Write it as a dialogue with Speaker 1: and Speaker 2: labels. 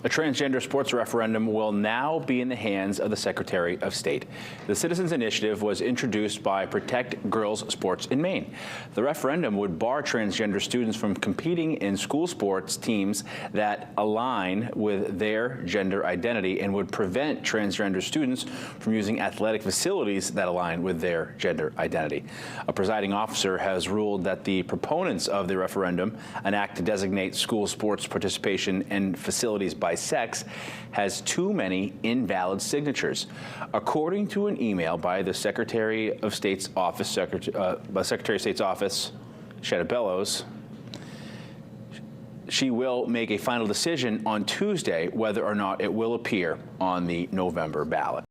Speaker 1: A transgender sports referendum will now be in the hands of the Secretary of State. The Citizens Initiative was introduced by Protect Girls Sports in Maine. The referendum would bar transgender students from competing in school sports teams that align with their gender identity and would prevent transgender students from using athletic facilities that align with their gender identity. A presiding officer has ruled that the proponents of the referendum, an act to designate school sports participation in facilities by sex, has too many invalid signatures. According to an email by the Secretary of State's office, Secretary of State's office, Shetta Bellows, she will make a final decision on Tuesday whether or not it will appear on the November ballot.